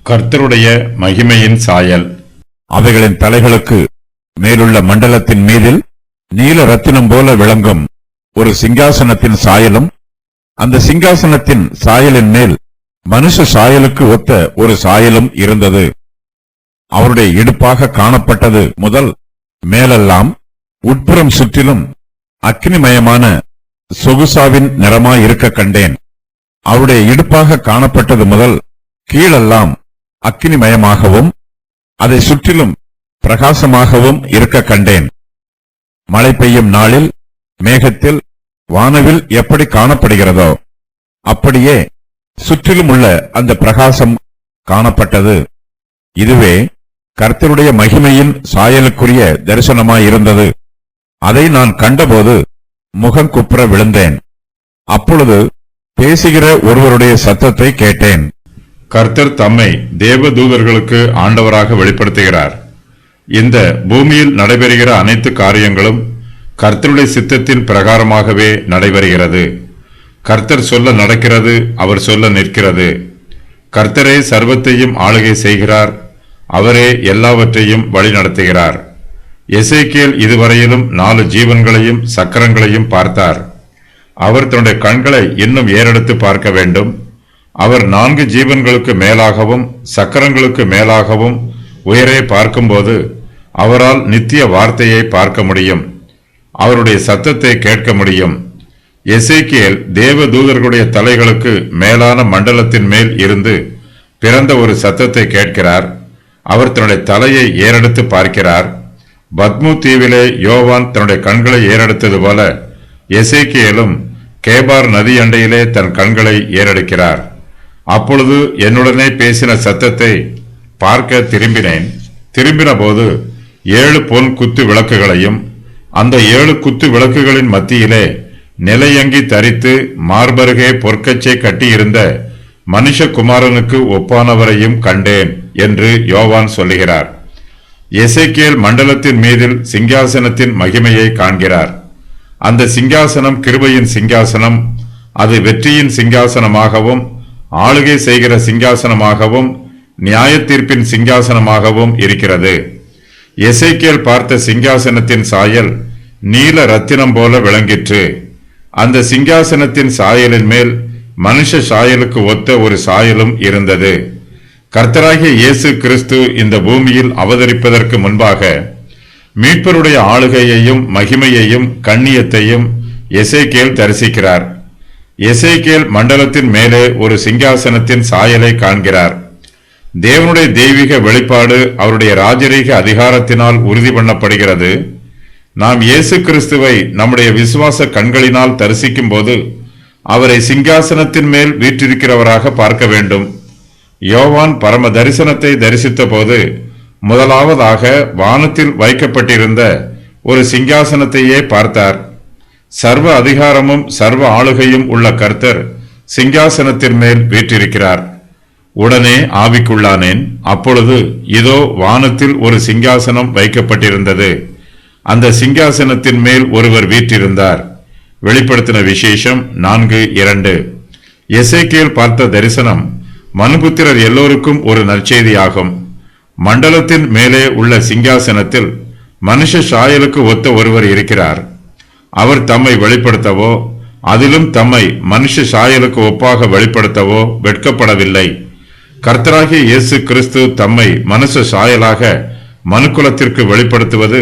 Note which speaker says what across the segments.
Speaker 1: கர்த்தருடைய மகிமையின் சாயல்.
Speaker 2: அவைகளின் தலைகளுக்கு மேலுள்ள மண்டலத்தின் மீதில் நீல ரத்தினம் போல விளங்கும் ஒரு சிங்காசனத்தின் சாயலும், அந்த சிங்காசனத்தின் சாயலின் மேல் மனுஷ சாயலுக்கு ஒத்த ஒரு சாயலும் இருந்தது. அவருடைய இடுப்பாக காணப்பட்டது முதல் மேலெல்லாம் உட்புறம் சுற்றிலும் அக்னிமயமான சொகுசாவின் நிறமாயிருக்க கண்டேன். அவருடைய இடுப்பாக காணப்பட்டது முதல் கீழெல்லாம் அக்னிமயமாகவும் அதை சுற்றிலும் பிரகாசமாகவும் இருக்க கண்டேன். மழை பெய்யும் நாளில் மேகத்தில் வானவில் எப்படி காணப்படுகிறதோ அப்படியே சுற்றிலும் உள்ள அந்த பிரகாசம் காணப்பட்டது. இதுவே கர்த்தருடைய மகிமையின் சாயலுக்குரிய தரிசனமாயிருந்தது. அதை நான் கண்டபோது முகங்குப்புற விழுந்தேன். அப்பொழுது பேசுகிற ஒருவருடைய சத்தத்தை கேட்டேன்.
Speaker 1: கர்த்தர் தம்மை தேவதூதர்களுக்கு ஆண்டவராக வெளிப்படுத்துகிறார். இந்த பூமியில் நடைபெறுகிற அனைத்து காரியங்களும் கர்த்தருடைய சித்தத்தின் பிரகாரமாகவே நடைபெறுகிறது. கர்த்தர் சொல்ல நடக்கிறது, அவர் சொல்ல நிற்கிறது. கர்த்தரே சர்வத்தையும் ஆளுகை செய்கிறார், அவரே எல்லாவற்றையும் வழிநடத்துகிறார். எசேக்கியேல் இதுவரையிலும் 4 ஜீவன்களையும் சக்கரங்களையும் பார்த்தார். அவர் தன்னுடைய கண்களை இன்னும் ஏறெடுத்து பார்க்க வேண்டும். அவர் 4 ஜீவன்களுக்கு மேலாகவும் சக்கரங்களுக்கு மேலாகவும் உயரே பார்க்கும்போது அவரால் நித்திய வார்த்தையை பார்க்க முடியும், அவருடைய சத்தத்தை கேட்க முடியும். எசேக்கியேல் தேவதூதர்களுடைய தலைகளுக்கு மேலான மண்டலத்தின் மேல் இருந்து பிறந்த ஒரு சத்தத்தை கேட்கிறார். அவர் தன்னுடைய தலையை ஏறெடுத்து பார்க்கிறார். பத்மு தீவிலே யோவான் தன்னுடைய கண்களை ஏறெடுத்தது போல எசேக்கியேலும் கேபார் நதி அண்டையிலே தன் கண்களை ஏறெடுக்கிறார். அப்பொழுது என்னுடனே பேசின சத்தத்தை பார்க்க திரும்பினேன். திரும்பின போது 7 பொன் குத்து விளக்குகளையும், அந்த 7 குத்து விளக்குகளின் மத்தியிலே நிலையங்கி தரித்து மார்பருகே பொற்கச்சை கட்டியிருந்த மனுஷகுமாரனுக்கு ஒப்பானவரையும் கண்டேன் என்று யோவான் சொல்லுகிறார். எசேக்கியேல் மண்டலத்தின் மீதில் சிங்காசனத்தின் மகிமையை காண்கிறார். அந்த சிங்காசனம் கிருபையின் சிங்காசனம், அது வெற்றியின் சிங்காசனமாகவும் ஆளுகை செய்கிற சிங்காசனமாகவும் நியாய தீர்ப்பின் சிங்காசனமாகவும் இருக்கிறது. எசேக்கியேல் பார்த்த சிங்காசனத்தின் சாயல் நீல ரத்தினம் போல விளங்கிற்று. அந்த சிங்காசனத்தின் சாயலின் மேல் மனுஷ சாயலுக்கு ஒத்த ஒரு சாயலும் இருந்தது. கர்த்தராகிய இயேசு கிறிஸ்து இந்த பூமியில் அவதரிப்பதற்கு முன்பாக மீட்பருடைய ஆளுகையையும் மகிமையையும் கண்ணியத்தையும் எசேக்கியேல் தரிசிக்கிறார். எசேக்கியேல் மண்டலத்தின் மேலே ஒரு சிங்காசனத்தின் சாயலை காண்கிறார். தேவனுடைய தெய்வீக வெளிப்பாடு அவருடைய ராஜரீக அதிகாரத்தினால் உறுதி பண்ணப்படுகிறது. நாம் இயேசு கிறிஸ்துவை நம்முடைய விசுவாச கண்களினால் தரிசிக்கும் போது அவரை சிங்காசனத்தின் மேல் வீற்றிருக்கிறவராக பார்க்க வேண்டும். யோவான் பரம தரிசனத்தை தரிசித்த போது முதலாவதாக வானத்தில் வைக்கப்பட்டிருந்த ஒரு சிங்காசனத்தையே பார்த்தார். சர்வ அதிகாரமும் சர்வ ஆளுகையும் உள்ள கர்த்தர் சிங்காசனத்தின் மேல் வீற்றிருக்கிறார். உடனே ஆவிக்குள்ளானேன். அப்பொழுது இதோ வானத்தில் ஒரு சிங்காசனம் வைக்கப்பட்டிருந்தது. அந்த சிங்காசனத்தின் மேல் ஒருவர் வீற்றிருந்தார். வெளிப்படுத்தின விசேஷம் 4:2. எசேக்கியேல் பார்த்த தரிசனம் மனுபுத்திரர் எல்லோருக்கும் ஒரு நற்செய்தியாகும். மண்டலத்தின் மேலே உள்ள சிங்காசனத்தில் மனுஷ சாயலுக்கு ஒத்த ஒருவர் இருக்கிறார். அவர் தம்மை வெளிப்படுத்தவோ அதிலும் தம்மை மனுஷ சாயலுக்கு ஒப்பாக வெளிப்படுத்தவோ வெட்கப்படவில்லை. கர்த்தராகிய இயேசு கிறிஸ்து தம்மை மனுஷ சாயலாக மனுக்குலத்திற்கு வெளிப்படுத்துவது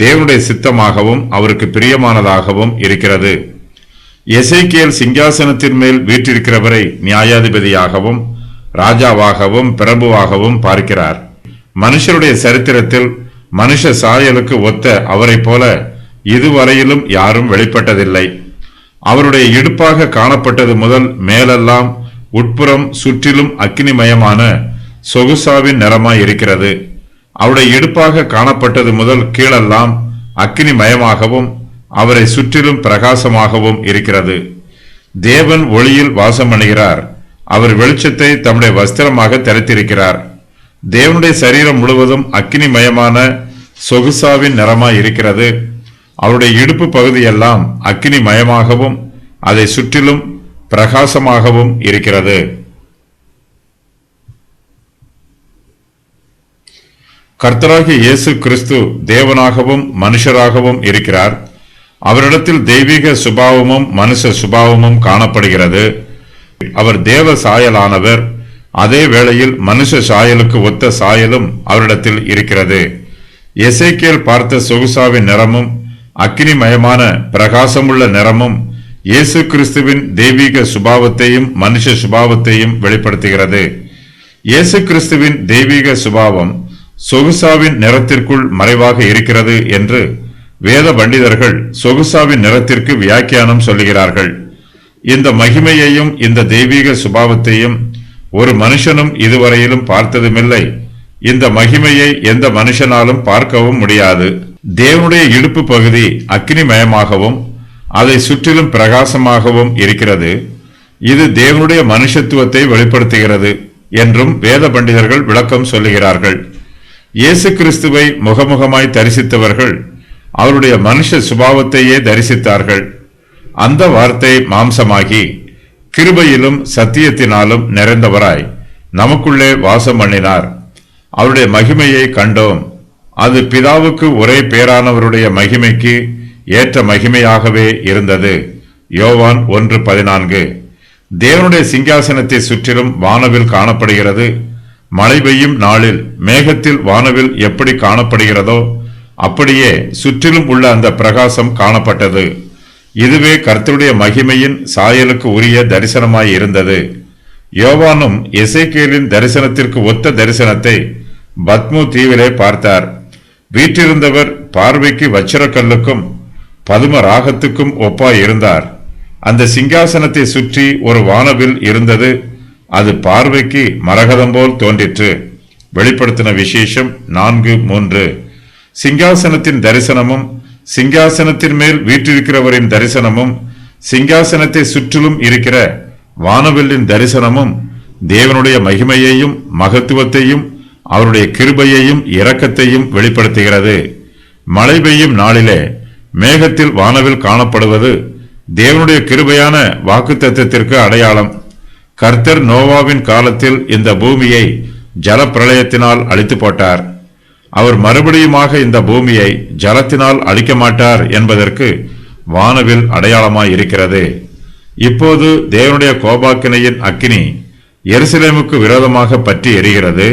Speaker 1: தேவனுடைய சித்தமாகவும் அவருக்கு பிரியமானதாகவும் இருக்கிறது. எசேக்கியேல் சிங்காசனத்தின் மேல் வீற்றிருக்கிறவரை நியாயாதிபதியாகவும் ராஜாவாகவும் பிரபுவாகவும் பார்க்கிறார். மனுஷருடைய சரித்திரத்தில் மனுஷ சாயலுக்கு ஒத்த அவரை போல இதுவரையிலும் யாரும் வெளிப்பட்டதில்லை. அவருடைய இடுப்பாக காணப்பட்டது முதல் மேலெல்லாம் உட்புறம் சுற்றிலும் அக்கினிமயமான சொகுசாவின் நிறமாய் இருக்கிறது. அவருடைய இடுப்பாக காணப்பட்டது முதல் கீழெல்லாம் அக்கினிமயமாகவும் அவரை சுற்றிலும் பிரகாசமாகவும் இருக்கிறது. தேவன் ஒளியில் வாசம் பண்ணுகிறார். அவர் வெளிச்சத்தை தம்முடைய வஸ்திரமாக தரித்திருக்கிறார். தேவனுடைய சரீரம் முழுவதும் அக்கினிமயமான சொகுசாவின் நிறமாய் இருக்கிறது. அவருடைய இடுப்பு பகுதியெல்லாம் அக்கினிமயமாகவும் அதை சுற்றிலும் பிரகாசமாகவும் இருக்கிறது. கர்த்தராகிய இயேசு கிறிஸ்து தேவனாகவும் மனுஷராகவும் இருக்கிறார். அவரிடத்தில் தெய்வீக சுபாவமும் மனுஷ சுபாவமும் காணப்படுகிறது. அவர் தேவ சாயலானவர். அதே வேளையில் மனுஷ சாயலுக்கு ஒத்த சாயலும் அவரிடத்தில் இருக்கிறது. எசேக்கியேல் பார்த்த சொகுசாவின் நிறமும் அக்கினிமயமான பிரகாசமுள்ள நிறமும் இயேசு கிறிஸ்துவின் தெய்வீக சுபாவத்தையும் மனுஷ சுபாவத்தையும் வெளிப்படுத்துகிறது. இயேசு கிறிஸ்துவின் தெய்வீக சுபாவம் சொகுசாவின் நிறத்திற்குள் மறைவாக இருக்கிறது என்று வேத பண்டிதர்கள் சொகுசாவின் நிறத்திற்கு வியாக்கியானம் சொல்லுகிறார்கள். இந்த மகிமையையும் இந்த தெய்வீக சுபாவத்தையும் ஒரு மனுஷனும் இதுவரையிலும் பார்த்ததுமில்லை. இந்த மகிமையை எந்த மனுஷனாலும் பார்க்கவும் முடியாது. தேவனுடைய இடுப்பு பகுதி அக்கினிமயமாகவும் அதை சுற்றிலும் பிரகாசமாகவும் இருக்கிறது. இது தேவனுடைய மனுஷத்துவத்தை வெளிப்படுத்துகிறது என்றும் வேத பண்டிதர்கள் விளக்கம் சொல்லுகிறார்கள். இயேசு கிறிஸ்துவை முகமுகமாய் தரிசித்தவர்கள் அவருடைய மனுஷ சுபாவத்தையே தரிசித்தார்கள். அந்த வார்த்தை மாம்சமாகி கிருபையிலும் சத்தியத்தினாலும் நிறைந்தவராய் நமக்குள்ளே வாசம் பண்ணினார். அவருடைய மகிமையை கண்டோம். அது பிதாவுக்கு ஒரே பேரானவருடைய மகிமைக்கு ஏற்ற மகிமையாகவே இருந்தது. யோவான் 1:14. தேவனுடைய சிங்காசனத்தை சுற்றிலும் வானவில் காணப்படுகிறது. மழை பெய்யும் நாளில் மேகத்தில் வானவில் எப்படி காணப்படுகிறதோ அப்படியே சுற்றிலும் உள்ள அந்த பிரகாசம் காணப்பட்டது. இதுவே கர்த்தருடைய மகிமையின் சாயலுக்கு உரிய தரிசனமாய் இருந்தது. யோவானும் எசேக்கியேலின் தரிசனத்திற்கு ஒத்த தரிசனத்தை பத்மு தீவிலே பார்த்தார். வீற்றிருந்தவர் பார்வைக்கு வச்சிரக்கல்லுக்கும் பதும ராகத்துக்கும் ஒப்பாய் இருந்தார். அந்த சிங்காசனத்தை சுற்றி ஒரு வானவில் இருந்தது. அது பார்வைக்கு மரகதம் போல் தோன்றிற்று. வெளிப்படுத்தின விசேஷம் 4:3. சிங்காசனத்தின் தரிசனமும் சிங்காசனத்தின் மேல் வீற்றிருக்கிறவரின் தரிசனமும் சிங்காசனத்தை சுற்றிலும் இருக்கிற வானவில்லின் தரிசனமும் தேவனுடைய மகிமையையும் மகத்துவத்தையும் அவருடைய கிருபையையும் இரக்கத்தையும் வெளிப்படுத்துகிறது. மழை பெய்யும் நாளிலே மேகத்தில் வானவில் காணப்படுவது தேவனுடைய கிருபையான வாக்குத்தத்தத்திற்கு அடையாளம். கர்த்தர் நோவாவின் காலத்தில் இந்த பூமியை ஜலப்பிரளயத்தினால் அழித்து போட்டார். அவர் மறுபடியுமாக இந்த பூமியை ஜலத்தினால் அழிக்க மாட்டார் என்பதற்கு வானவில் அடையாளமாய் இருக்கிறது. இப்போது தேவனுடைய கோபாக்கினையின் அக்கினி எருசலேமுக்கு விரோதமாக பற்றி எரிகிறது.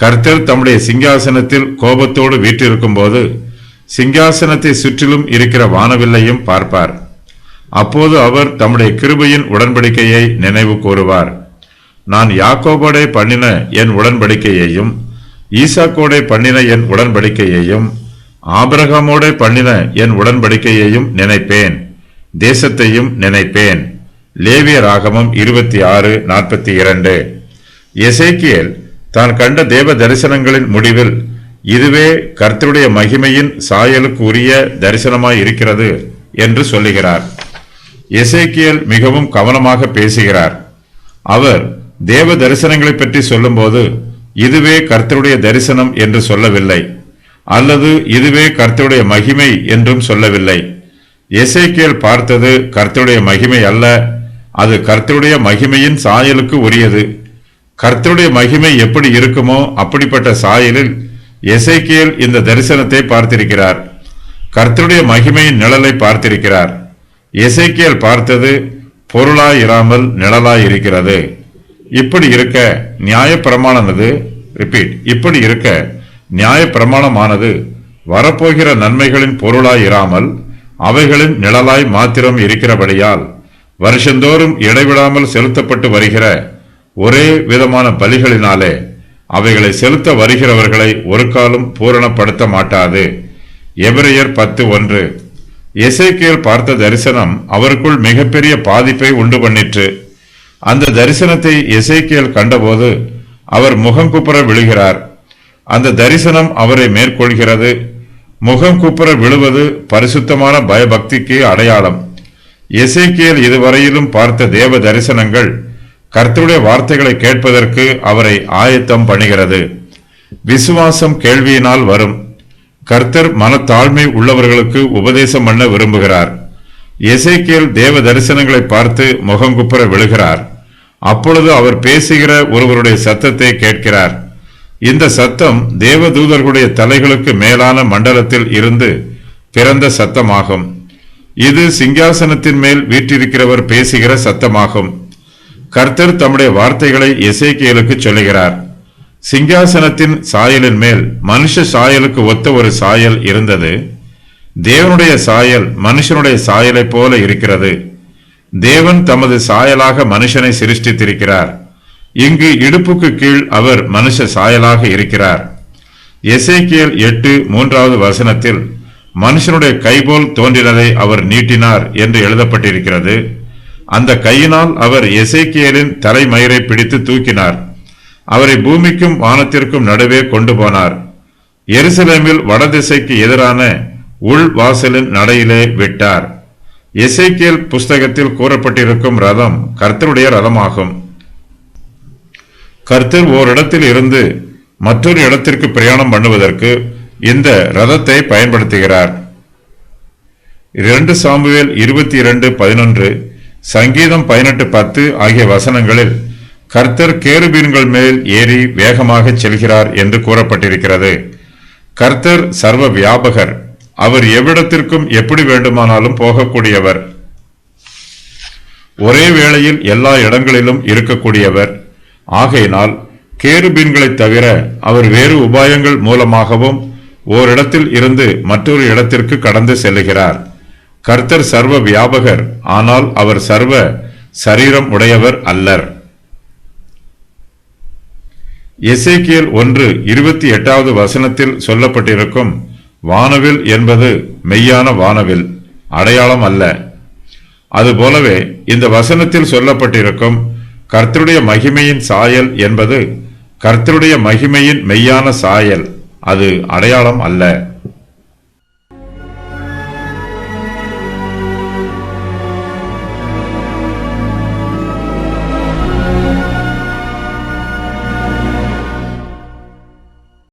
Speaker 1: கர்த்தர் தம்முடைய சிங்காசனத்தில் கோபத்தோடு வீற்றிருக்கும் போது சிங்காசனத்தை சுற்றிலும் இருக்கிற வானவில்லையும் பார்ப்பார். அப்போது அவர் தம்முடைய கிருபையின் உடன்படிக்கையை நினைவு கூறுவார். நான் யாக்கோபோடே பண்ணின என் உடன்படிக்கையையும் ஈசாக்கோடே பண்ணின என் உடன்படிக்கையையும் ஆபிரகாமோடே பண்ணின என் உடன்படிக்கையையும் நினைப்பேன், தேசத்தையும் நினைப்பேன். லேவியராகமம் 26:42. எசேக்கியேல் தான் கண்ட தேவ தரிசனங்களின் முடிவில் இதுவே கர்த்தருடைய மகிமையின் சாயலுக்கு உரிய தரிசனமாய் இருக்கிறது என்று சொல்லுகிறார். எசேக்கியேல் மிகவும் கவனமாக பேசுகிறார். அவர் தேவ தரிசனங்களை பற்றி சொல்லும்போது இதுவே கர்த்தருடைய தரிசனம் என்று சொல்லவில்லை, அல்லது இதுவே கர்த்தருடைய மகிமை என்றும் சொல்லவில்லை. எசேக்கியேல் பார்த்தது கர்த்தருடைய மகிமை அல்ல, அது கர்த்தருடைய மகிமையின் சாயலுக்கு உரியது. கர்த்தருடைய மகிமை எப்படி இருக்குமோ அப்படிப்பட்ட சாயலில் எசேக்கியேல் இந்த தரிசனத்தை பார்த்திருக்கிறார். கர்த்தருடைய மகிமையின் நிழலை பார்த்திருக்கிறார். எசேக்கியேல் பார்த்தது பொருளாயிராமல் நிழலாய் இருக்கிறது. இப்படி இருக்க நியாய பிரமாணமானது வரப்போகிற நன்மைகளின் பொருளாய் இராமல் அவைகளின் நிழலாய் மாத்திரம் இருக்கிறபடியால் வருஷந்தோறும் இடைவிடாமல் செலுத்தப்பட்டு வருகிற ஒரே விதமான பலிகளினாலே அவைகளை செலுத்த வருகிறவர்களை ஒரு காலம் பூரணப்படுத்த மாட்டாது. எபிரெயர் 10:1. எசேக்கியேல் பார்த்த தரிசனம் அவருக்குள் மிகப்பெரிய பாதிப்பை உண்டு பண்ணிற்று. அந்த தரிசனத்தை எசேக்கியேல் கண்டபோது அவர் முகங்குப்புற விழுகிறார். அந்த தரிசனம் அவரை மேற்கொள்கிறது. முகங்குப்புற விழுவது பரிசுத்தமான பயபக்திக்கு அடையாளம். எசேக்கியேல் இதுவரையிலும் பார்த்த தேவ தரிசனங்கள் கர்த்தருடைய வார்த்தைகளை கேட்பதற்கு அவரை ஆயத்தம் பண்ணுகிறது. விசுவாசம் கேள்வியினால் வரும். கர்த்தர் மனத்தாழ்மை உள்ளவர்களுக்கு உபதேசம் பண்ண விரும்புகிறார். எசேக்கியேல் தேவ தரிசனங்களை பார்த்து முகங்குப்புற விழுகிறார். அப்பொழுது அவர் பேசுகிற ஒருவருடைய சத்தத்தை கேட்கிறார். இந்த சத்தம் தேவதூதர்களுடைய தலைகளுக்கு மேலான மண்டலத்தில் இருந்து பிறந்த சத்தமாகும். இது சிங்காசனத்தின் மேல் வீற்றிருக்கிறவர் பேசுகிற சத்தமாகும். கர்த்தர் தம்முடைய வார்த்தைகளை எசேக்கியேலுக்கு சொல்லுகிறார். சிங்காசனத்தின் சாயலின் மேல் மனுஷ சாயலுக்கு ஒத்த ஒரு சாயல் இருந்தது. தேவனுடைய சாயல் மனுஷனுடைய சாயலை போல இருக்கிறது. தேவன் தமது சாயலாக மனுஷனை சிருஷ்டித்திருக்கிறார். இங்கு இடுப்புக்கு கீழ் அவர் மனுஷ சாயலாக இருக்கிறார். எசேக்கியேல் 8:3 மனுஷனுடைய கைபோல் தோன்றினதை அவர் நீட்டினார் என்று எழுதப்பட்டிருக்கிறது. அந்த கையினால் அவர் எசேக்கியேலின் தலைமயிரை பிடித்து தூக்கினார். அவரை பூமிக்கும் வானத்திற்கும் நடுவே கொண்டு போனார். எருசலேமில் வடதிசைக்கு எதிரான உள் வாசலின் நடையிலே விட்டார். எசேக்கியேல் புஸ்தகத்தில் கூறப்பட்டிருக்கும் ரதம் கர்த்தருடைய ரதமாகும். கர்த்தர் ஓரிடத்தில் இருந்து மற்றொரு இடத்திற்கு பிரயாணம் பண்ணுவதற்கு இந்த ரதத்தை பயன்படுத்துகிறார். 2 சாமுவேல் 22:11, சங்கீதம் 18:10 ஆகிய வசனங்களில் கர்த்தர் கேருபீன்கள் மேல் ஏறி வேகமாக செல்கிறார் என்று கூறப்பட்டிருக்கிறது. கர்த்தர் சர்வ வியாபகர். அவர் எவ்விடத்திற்கும் எப்படி வேண்டுமானாலும் போகக்கூடியவர். ஒரே வேளையில் எல்லா இடங்களிலும் இருக்கக்கூடியவர். ஆகையினால் கேருபீன்களை தவிர அவர் வேறு உபாயங்கள் மூலமாகவும் ஓரிடத்தில் இருந்து மற்றொரு இடத்திற்கு கடந்து செல்லுகிறார். கர்த்தர் சர்வ வியாபகர், ஆனால் அவர் சர்வ சரீரம் உடையவர் அல்லர். எசேக்கியேல் 1:28 சொல்லப்பட்டிருக்கும் வானவில் என்பது மெய்யான வானவில், அடையாளம் அல்ல. அதுபோலவே இந்த வசனத்தில் சொல்லப்பட்டிருக்கும் கர்த்தருடைய மகிமையின் சாயல் என்பது கர்த்தருடைய மகிமையின் மெய்யான சாயல், அது அடையாளம் அல்ல.